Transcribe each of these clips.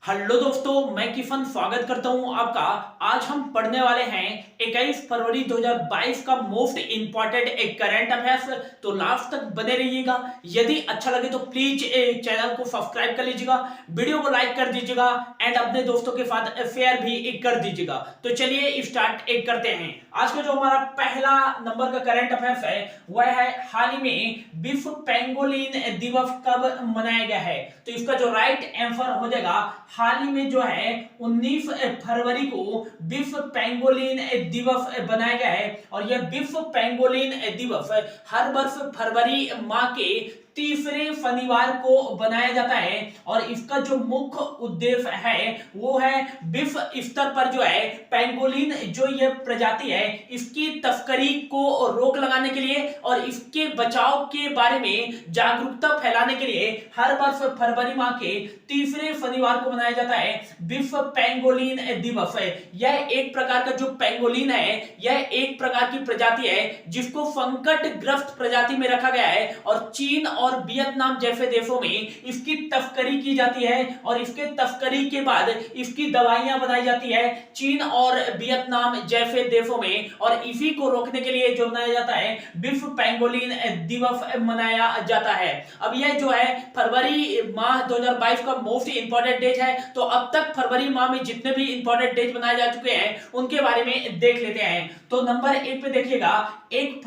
Hello दोस्तों, मैं किफन स्वागत करता हूं आपका। आज हम पढ़ने वाले हैं 21 फरवरी 2022 का मोस्ट इंपॉर्टेंट एक करंट अफेयर्स। तो लास्ट तक बने रहिएगा। यदि अच्छा लगे तो प्लीज चैनल को सब्सक्राइब कर लीजिएगा, वीडियो को लाइक कर दीजिएगा एंड अपने दोस्तों के साथ शेयर भी कर दीजिएगा। तो चलिए स्टार्ट करते हैं। आज का जो हमारा पहला नंबर का करंट अफेयर्स है वह है हाल ही में विश्व पेंगोलिन दिवस कब मनाया गया है। तो इसका जो राइट आंसर हो जाएगा, हाल ही में जो है 19 फरवरी को विश्व पेंगोलिन दिवस बनाया गया है। और यह विश्व पेंगोलिन दिवस हर वर्ष फरवरी माह के तीसरे शनिवार को बनाया जाता है। और इसका जो मुख्य उद्देश्य है वो है विश्व स्तर पर जो है पेंगोलिन जो ये प्रजाति है इसकी तस्करी को रोक लगाने के लिए और इसके बचाव के बारे में जागरूकता फैलाने के लिए हर वर्ष फरवरी माह के तीसरे शनिवार को मनाया जाता है विश्व पेंगोलिन दिवस है। यह एक प्रकार का जो पेंगोलिन है यह एक प्रकार की प्रजाति है जिसको संकटग्रस्त प्रजाति में रखा गया है और चीन और वियतनाम जैसे देशों में इसकी तस्करी की जाती है और इसके तस्करी के बाद इसकी दवाइयां बनाई जाती है चीन और वियतनाम जैसे देशों में। और इसी को रोकने के लिए जो मनाया जाता है विश्व पेंगोलिन दिवस मनाया जाता है। अब यह जो है फरवरी माह 2022 का मोस्ट इंपॉर्टेंट डेट है। तो अब तक फरवरी माह में जितने भी इंपॉर्टेंट डेट बनाए जा चुके हैं उनके बारे में देख लेते हैं। तो नंबर 1 पे देखिएगा 1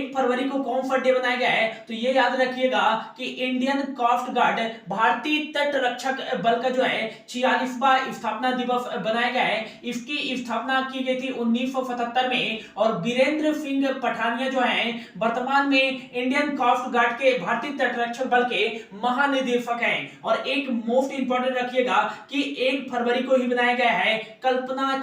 फरवरी को कौन सा डे बनाया गया है। तो ये याद रखिएगा कि इंडियन कोस्ट गार्ड भारतीय तट रक्षक बल का जो है 46वां स्थापना दिवस बनाया गया है। इसकी स्थापना की गई थी 1977 में और वीरेंद्र सिंह पठानिया जो हैं वर्तमान में इंडियन कोस्ट गार्ड के भारतीय तट रक्षक बल के महानिदेशक हैं। और एक मोस्ट इंपॉर्टेंट रखिएगा कि 1 फरवरी को ही बनाया गया है कल्पना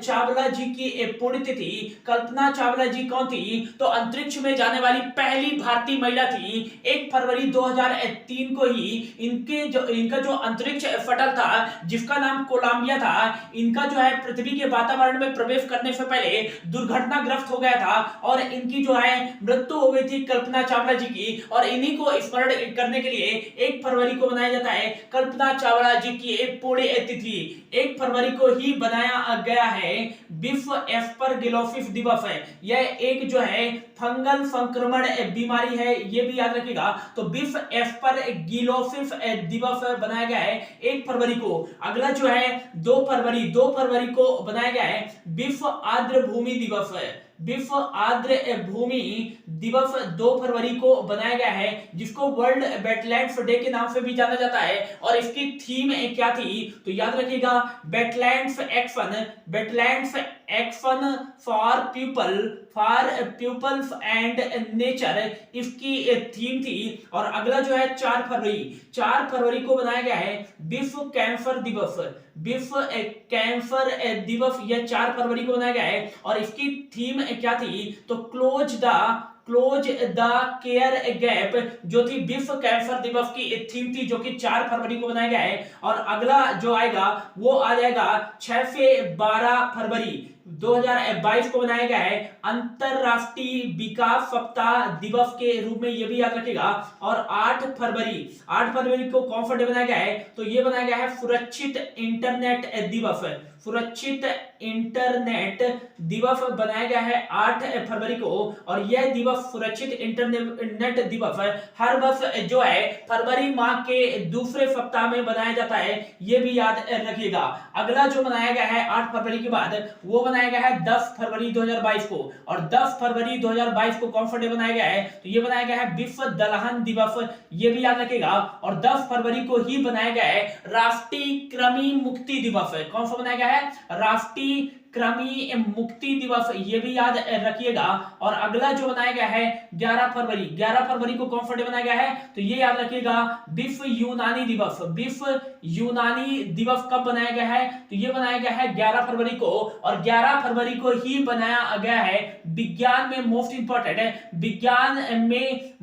चावला जी की पुण्यतिथि। कल्पना चावला जी कौन थी? तो अंतरिक्ष में जाने वाली पहली भारतीय महिला थी। 1 फरवरी 2003 को ही इनका जो अंतरिक्ष शटल था जिसका नाम कोलंबिया था, इनका जो है पृथ्वी के वातावरण में प्रवेश करने से पहले दुर्घटनाग्रस्त हो गया था और इनकी जो है मृत्यु हो गई थी कल्पना चावला जी की। और इन्हीं को स्मरण करने के लिए 1 फरवरी को मनाया जाता है कल्पना चावला जी की पुण्यतिथि। 1 फरवरी को ही बनाया गया है विश्व एस्परगिलोसिस दिवस है। यह एक जो है फंगल संक्रमण बीमारी है, ये भी याद रखिएगा। तो विश्व एस्परगिलोसिस दिवस बनाया गया है 1 फरवरी को। अगला जो है 2 फरवरी को बनाया गया है विश्व आर्द्र भूमि दिवस है। विश्व आर्द्र भूमि दिवस 2 फरवरी को बनाया गया है जिसको वर्ल्ड वेटलैंड्स डे के नाम से भी जाना जाता है। और इसकी थीम क्या थी? तो याद रखिएगा wetlands action for peoples and nature इसकी थीम थी। और अगला जो है 4 फरवरी को बनाया गया है विश्व कैंसर दिवस। यह 4 फरवरी को बनाया गया है और इसकी थीम क्या थी? तो क्लोज द केयर गैप जो थी विश्व कैंसर दिवस की थीम थी, जो कि 4 फरवरी को बनाया गया है। और अगला जो आएगा वो आ जाएगा 6 से 12 फरवरी 2022 को बनाया गया है अंतरराष्ट्रीय विकास सप्ताह दिवस के रूप में, ये भी याद रखिएगा। और 8 फरवरी को कौन सा डे बनाया गया है? तो ये बनाया गया है सुरक्षित इंटरनेट दिवस। सुरक्षित इंटरनेट दिवस बनाया गया है 8 फरवरी को। और यह दिवस सुरक्षित इंटरनेट दिवस हर वर्ष जो है फरवरी माह के दूसरे सप्ताह में बनाया जाता है, ये भी याद रखिएगा। अगला जो बनाया गया है 8 फरवरी के बाद वो बनाया गया है 10 फरवरी 2022 को। और 10 फरवरी 2022 को कौन सा डे बनाया गया है? तो ये बनाया गया है विश्व दलहन दिवस, ये भी याद रखिएगा। और 10 फरवरी को ही बनाया गया है राष्ट्रीय कृमि मुक्ति दिवस। कौन सा बनाया गया है? राष्ट्रीय कृमि मुक्ति दिवस, ये भी याद रखिएगा। और अगला जो बनाया गया है 11 फरवरी को कौन सा डे बनाया गया है? तो ये याद रखिएगा विश्व यूनानी दिवस। विश्व यूनानी दिवस कब बनाया गया है? तो ये बनाया गया है 11 फरवरी को। और 11 फरवरी को ही बनाया गया है विज्ञान में मोस्ट इंपॉर्टेंट है विज्ञान में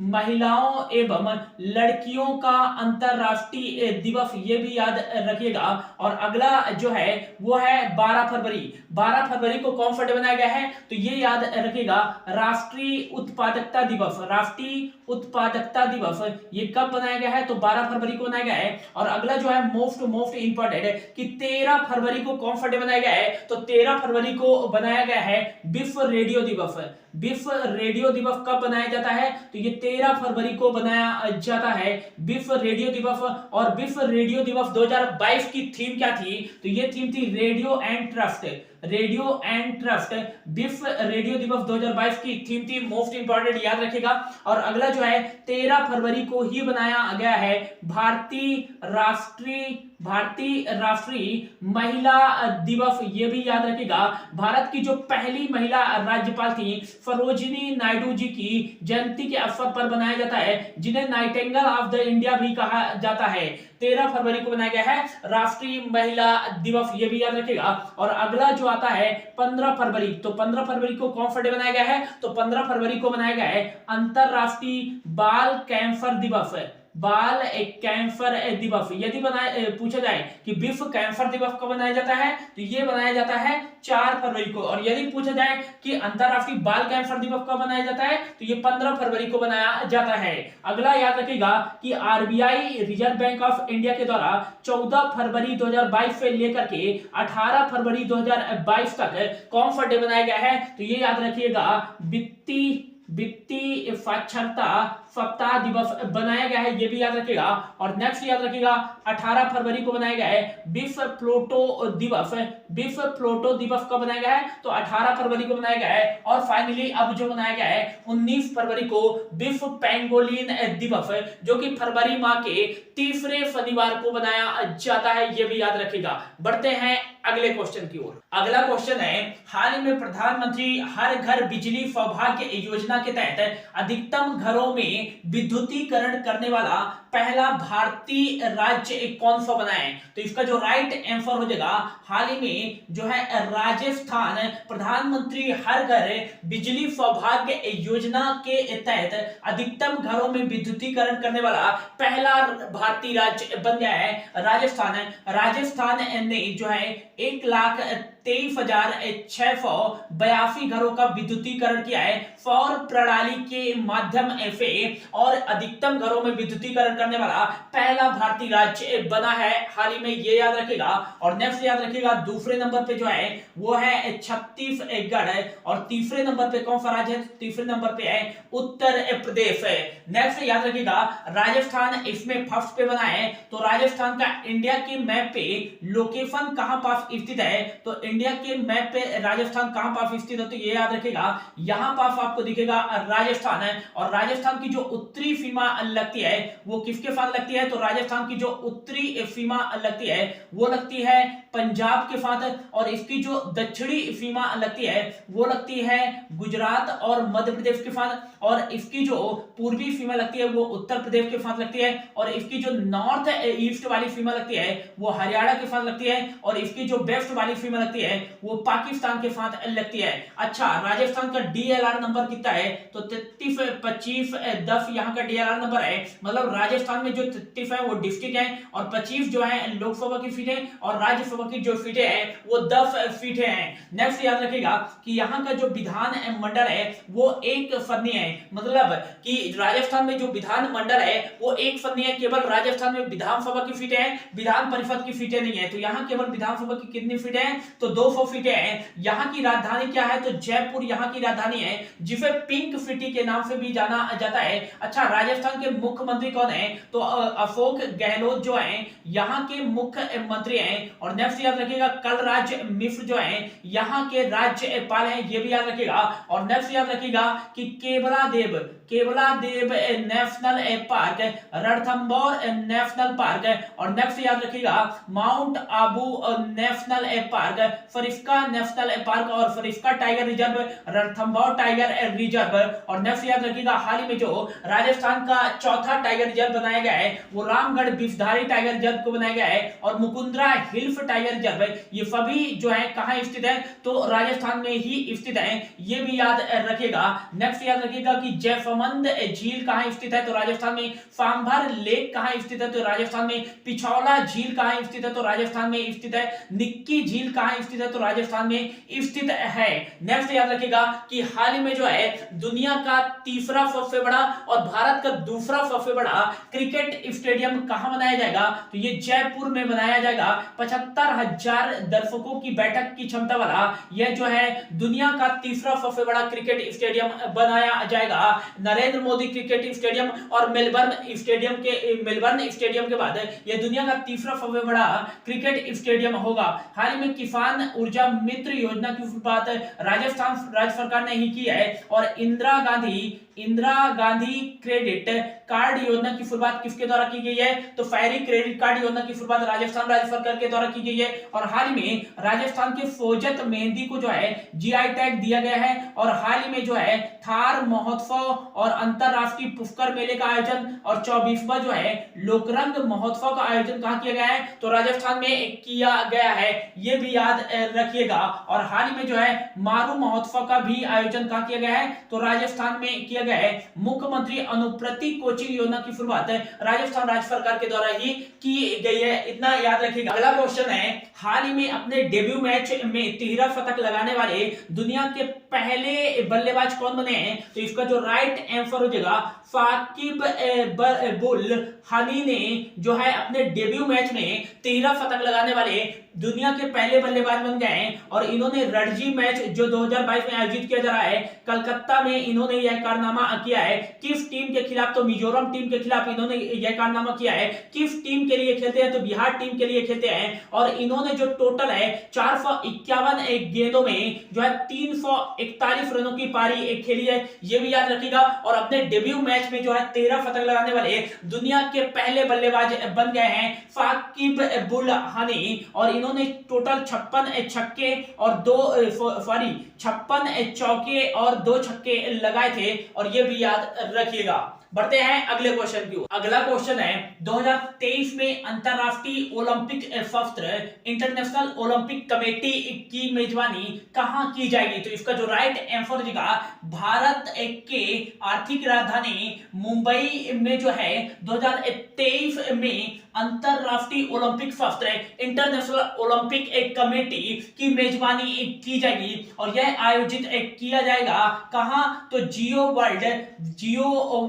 महिलाओं एवं लड़कियों का अंतरराष्ट्रीय दिवस, ये भी याद रखिएगा। और अगला जो है वो है 12 फरवरी। 12 फरवरी को कौन सा डे बनाया गया है, तो ये याद रखिएगा, राष्ट्रीय उत्पादकता दिवस। राष्ट्रीय उत्पादकता दिवस ये कब बनाया गया है, तो 12 फरवरी को बनाया गया है। और अगला जो है मोस्ट इंपॉर्टेंट है कि 13 फरवरी को कौन सा डे बनाया गया है, तो 13 फरवरी को बनाया गया है विश्व रेडियो दिवस। विश्व रेडियो दिवस कब बनाया जाता है, तो ये 13 फरवरी को बनाया जाता है विश्व रेडियो दिवस। और विश्व रेडियो दिवस 2022 की थीम क्या थी, तो ये थीम थी radio and trust. Radio and trust विश्व रेडियो दिवस 2022 की थीम थी, मोस्ट इंपॉर्टेंट याद रखेगा। और अगला जो है 13 फरवरी को ही बनाया गया है भारतीय राष्ट्रीय महिला दिवस, ये भी याद रखेगा। भारत की जो पहली महिला राज्यपाल थी सरोजिनी नायडू जी की जयंती के अवसर पर बनाया जाता है, जिन्हें नाइटिंगेल ऑफ द इंडिया भी कहा जाता है। 13 फरवरी को बनाया गया है राष्ट्रीय महिला दिवस, ये भी याद रखेगा। और अगला जो आता है 15 फरवरी, तो 15 फरवरी को कौन सा डे बनाया गया है, तो 15 फरवरी को बनाया गया है अंतरराष्ट्रीय बाल कैंसर दिवस। बाल कैंसर दिवस। यदि पूछा जाए कि विश्व कैंसर दिवस कब बनाया जाता है, तो ये बनाया जाता है 4 फरवरी को। और यदि पूछा जाए कि अंतरराष्ट्रीय बाल कैंसर दिवस कब बनाया जाता है, तो ये 15 फरवरी को बनाया जाता है। अगला याद रखिएगा कि RBI reserve bank of India के द्वारा 14 फरवरी 2022 से लेकर के 18 फरवरी 2022 तक कौन सा डे बनाया गया है, तो ये याद रखिएगा वित्तीय साक्षरता सप्ताह दिवस बनाया गया है, ये भी याद रखिएगा। और नेक्स्ट याद रखिएगा 18 फरवरी को बनाया गया है विश्व प्लूटो दिवस। विश्व प्लूटो दिवस कब बनाया गया है, तो 18 फरवरी को बनाया गया है। और फाइनली अब जो बनाया गया है 19 फरवरी को विश्व पेंगोलिन दिवस, जो कि फरवरी माह के तीसरे शनिवार को बनाया जाता है, ये भी याद रखिएगा। बढ़ते हैं अगले क्वेश्चन की ओर। अगला क्वेश्चन है, हाल ही में प्रधानमंत्री हर घर बिजली सौभाग्य योजना के तहत अधिकतम घरों में विद्युतीकरण करने वाला पहला भारतीय राज्य कौन सा बना है, तो इसका जो राइट आंसर हो जाएगा, हाल ही में जो है राजस्थान प्रधानमंत्री हर घर बिजली सौभाग्य योजना के तहत अधिकतम घरों में विद्युतीकरण करने वाला पहला भारतीय राज्य बन गया है राजस्थान। राजस्थान ने जो है 1,23,682 घरों का विद्युतीकरण किया है सौर प्रणाली के माध्यम से, और अधिकतम घरों में विद्युतीकरण करने वाला पहला भारतीय राज्य बना है हाल ही में, ये याद रखेगा। और नेक्स्ट याद रखिएगा दूसरे नंबर पे जो है वो है छत्तीसगढ़ है। और तीसरे नंबर पे कौन सा राज्य है, तीसरे नंबर पे है उत्तर प्रदेश है। नेक्स्ट याद रखिएगा राजस्थान इसमें फर्स्ट पे बना है, तो राजस्थान का इंडिया के मैप पे लोकेशन कहां पास स्थित है, तो इंडिया के मैप पे राजस्थान कहां पास स्थित है, तो ये याद रखिएगा यहां पास आपको दिखेगा राजस्थान है। और राजस्थान की जो उत्तरी सीमा लगती है वो किसके साथ लगती है, तो राजस्थान की जो उत्तरी सीमा लगती है वो लगती है पंजाब के साथ, और इसकी जो दक्षिणी सीमा लगती है वो लगती है गुजरात और मध्य प्रदेश के साथ, और इसकी जो पूर्वी सीमा लगती है वो उत्तर प्रदेश के साथ लगती है, और इसकी जो नॉर्थ ईस्ट वाली सीमा लगती है वो हरियाणा के साथ लगती है, और इसकी जो वेस्ट वाली सीमा लगती है वो पाकिस्तान के साथ लगती है। अच्छा, राजस्थान का डीएलआर नंबर कितना है, तो 33 25 10 यहाँ का डीएलआर नंबर है। मतलब राजस्थान में जो 33 है वो डिस्ट्रिक्ट है, और 25 जो है लोकसभा की सीटें, और राज्यसभा की जो सीटें हैं वो 10 सीटें हैं। नेक्स्ट याद रखिएगा कि यहाँ का जो विधान मंडल है वो एक सदनीय है, मतलब कि राजस्थान में जो विधान मंडल है वो एक सदनीय है। केवल राजस्थान में विधानसभा की सीटें हैं, विधान परिषद की सीटें नहीं है। तो यहाँ केवल विधानसभा की कितनी सीटें हैं, तो 200 सीटें हैं। यहाँ की राजधानी क्या है, तो जयपुर यहाँ की राजधानी है, जिसे पिंक सिटी के नाम से भी जाना जाता है। अच्छा, राजस्थान के मुख्यमंत्री कौन है, तो अशोक गहलोत जो है यहाँ के मुख्यमंत्री हैं। और नेक्स्ट याद रखिएगा कलराज मिश्र जो है यहाँ के राज्यपाल हैं, ये भी याद रखिएगा। और नेक्स्ट याद रखिएगा कि Keoladeo national park, Ranthambore national park, और नेक्स्ट याद रखिएगा Mount Abu national park, Sariska national park, और Sariska tiger reserve, Ranthambore tiger reserve. और नेक्स्ट याद रखिएगा हाल ही में जो राजस्थान का चौथा टाइगर रिजर्व बनाया गया है वो रामगढ़ बिस्धारी टाइगर रिजर्व को बनाया गया है, और मुकुंदरा हिल्स टाइगर रिजर्व, ये सभी जो है कहां स्थित है, तो राजस्थान में ही स्थित है, ये भी याद रखिएगा। नेक्स्ट याद रखिएगा कि जयसवाल समंद झील कहाँ स्थित है? तो राजस्थान में। सांभर लेक कहाँ स्थित है? तो राजस्थान में। पिछौला झील कहाँ स्थित है? तो राजस्थान में स्थित है। निक्की झील कहाँ स्थित है? तो राजस्थान में स्थित है। नेक्स्ट याद रखिएगा कि हाल ही में जो है दुनिया का तीसरा सबसे बड़ा और भारत का दूसरा सबसे बड़ा क्रिकेट स्टेडियम कहां बनाया जाएगा? तो ये जयपुर में बनाया जाएगा। 75,000 दर्शकों की बैठक की क्षमता वाला यह जो है दुनिया का तीसरा सबसे बड़ा क्रिकेट स्टेडियम बनाया जाएगा। नरेंद्र मोदी क्रिकेट स्टेडियम और मेलबर्न स्टेडियम के बाद यह दुनिया का तीसरा सबसे बड़ा क्रिकेट स्टेडियम होगा। हाल ही में किसान ऊर्जा मित्र योजना की बात राजस्थान राज्य सरकार ने ही की है और इंदिरा गांधी क्रेडिट कार्ड योजना की शुरुआत किसके द्वारा की गई है? तो फैरी क्रेडिट कार्ड योजना की शुरुआत राजस्थान राज्य सरकार के द्वारा की गई है। और हाल ही में राजस्थान के सोजत मेहंदी को जो है जीआई टैग दिया गया है। और हाल ही में जो है थार महोत्सव और अंतरराष्ट्रीय पुष्कर मेले का आयोजन और 24वां जो है लोकरंग महोत्सव का आयोजन कहां किया गया है? तो राजस्थान में किया गया है, ये भी याद रखिएगा। और हाल ही में जो है मारू महोत्सव का भी आयोजन कहां किया गया है? तो राजस्थान में किया गया है। मुख्यमंत्री अनुप्रति कोचिंग योजना की शुरुआत राजस्थान राज्य सरकार के द्वारा ही की गई है, इतना याद रखिएगा। अगला क्वेश्चन है, हाल ही में अपने डेब्यू मैच में 13 शतक लगाने वाले दुनिया के पहले बल्लेबाज कौन बने हैं? तो इसका जो राइट आंसर हो जाएगा साकिब बुल हनी ने जो है अपने डेब्यू मैच में 13 शतक लगाने वाले दुनिया के पहले बल्लेबाज बन गए हैं। और इन्होंने रणजी मैच जो 2022 में आयोजित किया जा रहा है कलकत्ता में, इन्होंने यह कारनामा किया है। किस टीम के खिलाफ? तो मिजोरम टीम के खिलाफ इन्होंने यह कारनामा किया है। किस टीम के लिए खेलते हैं? तो बिहार टीम के लिए खेलते हैं। और इन्होंने जो टोटल है 451 गेंदों में जो है 341 रनों की पारी खेली है, ये भी याद रखिएगा। और अपने डेब्यू मैच में जो है 13 शतक लगाने वाले दुनिया के पहले बल्लेबाज बन गए हैं साकिब बुल हनी। और इन्होंने टोटल 56 छक्के और 56 चौके और 2 छक्के लगाए थे, और ये भी याद रखिएगा। बढ़ते हैं अगले क्वेश्चन की ओर। अगला क्वेश्चन है 2023 में अंतरराष्ट्रीय ओलंपिक सत्र इंटरनेशनल ओलंपिक कमेटी की मेजबानी कहां की जाएगी? तो इसका जो राइट आंसर होगा भारत के आर्थिक राजधानी मुंबई में जो है 2023 में अंतरराष्ट्रीय ओलंपिक सत्र इंटरनेशनल ओलंपिक कमेटी की मेजबानी की जाएगी। और यह आयोजित किया जाएगा कहां? तो जियो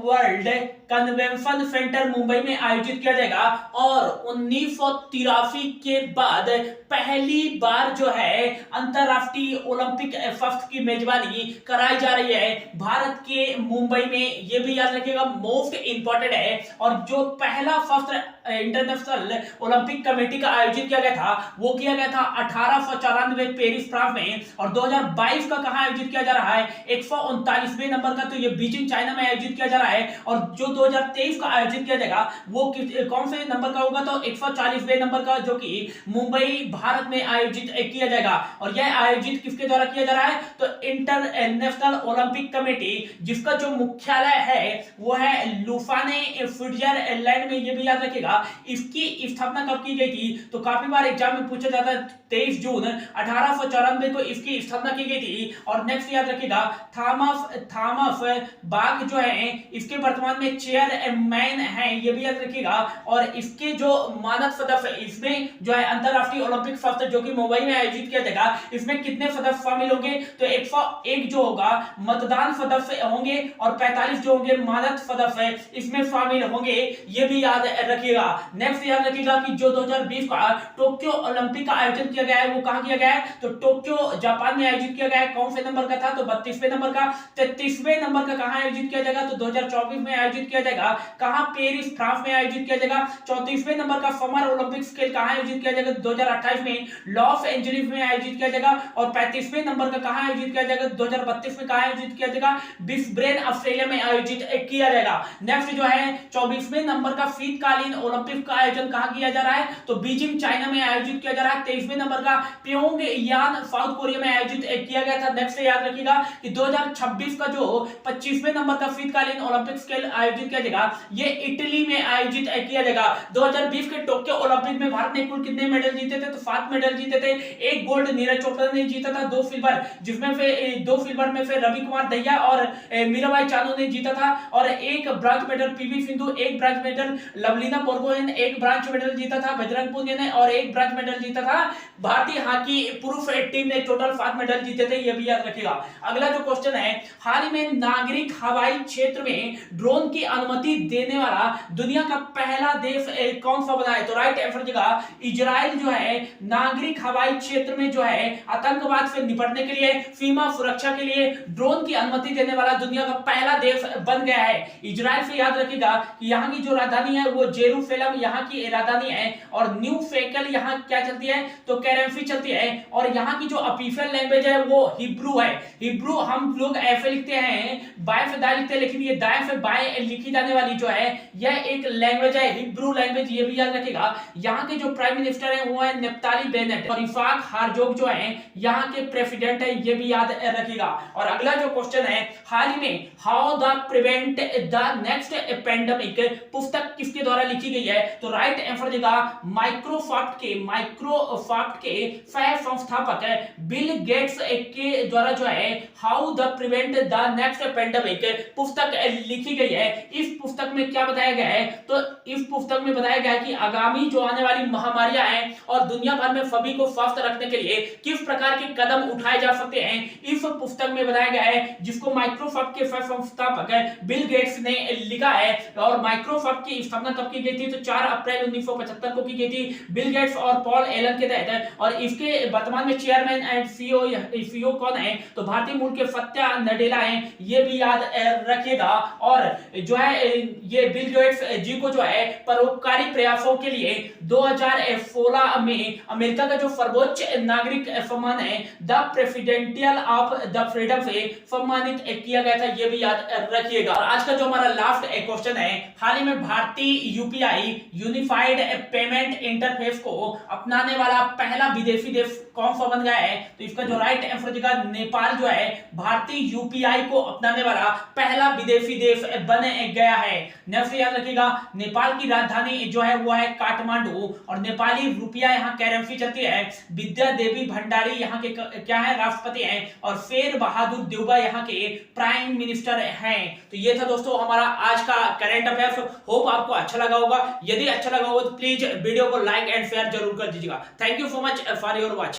वर्ल्ड कन्वेंशन सेंटर मुंबई में आयोजित किया जाएगा। और 1983 के बाद पहली बार जो है अंतरराष्ट्रीय ओलंपिक सत्र की मेजबानी कराई जा रही है भारत के मुंबई में, ये भी याद रखिएगा, मोस्ट इंपॉर्टेंट है। और जो पहला सत्र इंटरनेशनल ओलंपिक कमेटी का आयोजित किया गया था वो किया गया था 1894 पेरिस फ्रांस में। और 2022 का कहां आयोजित किया जा रहा है? 139वें नंबर का, तो ये बीजिंग चाइना में आयोजित किया जा रहा है। और जो 2023 का आयोजित किया जाएगा वो कौन से नंबर का होगा? तो 140वें नंबर का, जो कि मुंबई भारत में आयोजित किया जाएगा। और यह आयोजित किसके द्वारा किया जा रहा है? तो इंटरनेशनल ओलंपिक कमेटी, जिसका जो मुख्यालय है वो है लुसाने स्विट्जरलैंड में, ये भी याद रखिएगा। इसकी स्थापना कब की गई थी? तो काफी बार एग्जाम में पूछा जाता है, 23 जून 1894 को इसकी स्थापना की गई थी। और नेक्स्ट याद रखिएगा थॉमस बाग जो है इसके वर्तमान में चेयरमैन हैं, ये भी याद रखिएगा। और इसके जो मानद सदस्य इसमें जो है अंतरराष्ट्रीय ओलंपिक सत्र जो कि मुंबई में आयोजित किया जाएगा, इसमें कितने सदस्य शामिल होंगे? तो 101 जो होगा मतदान सदस्य होंगे और 45 जो होंगे मानद सदस्य इसमें शामिल होंगे, ये भी याद रखिएगा। नेक्स्ट याद रखिएगा कि जो 2020 का टोक्यो ओलंपिक का आयोजन किया गया है वो कहां किया गया है? तो टोक्यो जापान में आयोजित किया गया है। कौन से नंबर का था? तो 32वें नंबर का। 33वें नंबर का कहां आयोजित किया जाएगा? तो 2024 में आयोजित किया जाएगा। कहां? पेरिस फ्रांस में आयोजित किया जाएगा। 34वें नंबर का समर ओलंपिक्स खेल कहां आयोजित किया जाएगा? 2028 में लॉस एंजलिस में आयोजित किया जाएगा। और 35वें नंबर का कहां आयोजित किया जाएगा? 2032 में कहां आयोजित किया जाएगा? ब्रिस्बेन ऑस्ट्रेलिया में आयोजित किया जाएगा। नेक्स्ट जो है 24वें नंबर का शीतकालीन ओलंपिक का आयोजन कहां किया जा रहा है? तो बीजिंग चाइना में आयोजित किया जा रहा है। 23वें नंबर का प्योंगयांग साउथ कोरिया में आयोजित किया गया था। नेक्स्ट याद रखिएगा कि 2026 का जो 25वें नंबर का शीतकालीन ओलंपिक्स खेल आयोजित आयोजित किया जाएगा, ये इटली में आयोजित किया जाएगा। 2020 के टोक्यो ओलंपिक में भारत ने कुल कितने मेडल जीते थे? तो 7 मेडल जीते थे। एक गोल्ड नीरज चोपड़ा ने जीता था, 2 सिल्वर, जिसमें से 2 सिल्वर में से रवि कुमार दहिया और मीराबाई चानू ने जीता था, और एक ब्रॉन्ज मेडल पीवी सिंधु, एक ब्रॉन्ज मेडल लवलीना बोरगोहेन, एक ब्रॉन्ज मेडल जीता था बजरंग पुनिया ने, और एक ब्रॉन्ज मेडल जीता था भारतीय हॉकी पुरुष टीम ने। टोटल 7 मेडल जीते थे, ये भी याद रखिएगा। अगला जो क्वेश्चन है, हाल ही में नागरिक हवाई क्षेत्र में ड्रोन की अनुमति देने वाला दुनिया का पहला देश कौन सा बना है? तो राइट आंसर जगह इजराइल जो है नागरिक हवाई क्षेत्र में जो है आतंकवाद से निपटने के लिए, सीमा सुरक्षा के लिए ड्रोन की अनुमति देने वाला दुनिया का पहला देश बन गया है इजराइल। से याद रखिएगा कि यहाँ की जो राजधानी है वो जेरूसलम यहाँ की राजधानी है, और न्यू फेकल यहाँ क्या चलती है? तो करेंसी चलती है, और यहाँ की जो ऑफिशियल लैंग्वेज है वो हिब्रू है। हिब्रू हम लोग ऐसे लिखते हैं, बाय से दाएं लिखते हैं, लेकिन ये दाएं से बाएं लिखी जाने वाली जो है यह एक लैंग्वेज है, हिब्रू लैंग्वेज, ये भी याद रखिएगा। यहाँ के जो प्राइम मिनिस्टर है वो है नेफ्ताली बेनेट, और इफाक हारजोग जो है यहाँ के प्रेसिडेंट है, ये भी याद रखिएगा। और अगला जो क्वेश्चन है, हाल ही में how the prevent the next pandemic पुस्तक किसके द्वारा लिखी गई है? तो राइट आंसर देगा माइक्रोसॉफ्ट के सह संस्थापक बिल गेट्स के द्वारा जो है how the prevent the next pandemic पुस्तक लिखी गई है। इस पुस्तक में क्या बताया गया है? तो इस पुस्तक में बताया गया है कि आगामी जो आने वाली महामारियां हैं और दुनिया भर में सभी को स्वस्थ रखने के लिए किस प्रकार के कदम उठाए जा सकते हैं, इस पुस्तक में बताया गया है, जिसको माइक्रोसॉफ्ट के सह संस्थापक बिल गेट्स ने लिखा है। और माइक्रोसॉफ्ट की स्थापना कब की गई थी? तो 4 अप्रैल 1975 को की गई थी बिल गेट्स और पॉल एलन के तहत, और इसके वर्तमान में चेयरमैन एंड सीईओ कौन है? तो भारतीय मूल के सत्या नडेला हैं, ये भी याद रखिएगा। और जो है ये बिल गेट्स जी को जो है परोपकारी प्रयासों के लिए 2016 में अमेरिका का जो सर्वोच्च नागरिक सम्मान है the presidential of the freedom से सम्मानित किया गया था, ये भी याद रखिएगा। और आज का जो हमारा लास्ट क्वेश्चन है, हाल ही में भारतीय यूपीआई यूनिफाइड पेमेंट इंटरफेस को अपनाने वाला पहला विदेशी देश कौन सा बन गया है? तो इसका जो राइट आंसर देगा नेपाल जो है भारतीय यूपीआई को अपनाने वाला पहला विदेशी देश बन गया है। नेक्स्ट याद रखिएगा, नेपाल की राजधानी जो है वो है काठमांडू, और नेपाली रुपया यहाँ करेंसी चलती है। विद्या देवी भंडारी यहाँ के क्या है? राष्ट्रपति हैं, और शेर बहादुर देउबा यहाँ के प्राइम मिनिस्टर हैं। तो ये था दोस्तों हमारा आज का करंट अफेयर्स। होप आपको अच्छा लगा होगा। यदि अच्छा लगा होगा तो प्लीज वीडियो को लाइक एंड शेयर जरूर कर दीजिएगा। Thank you so much for your watching.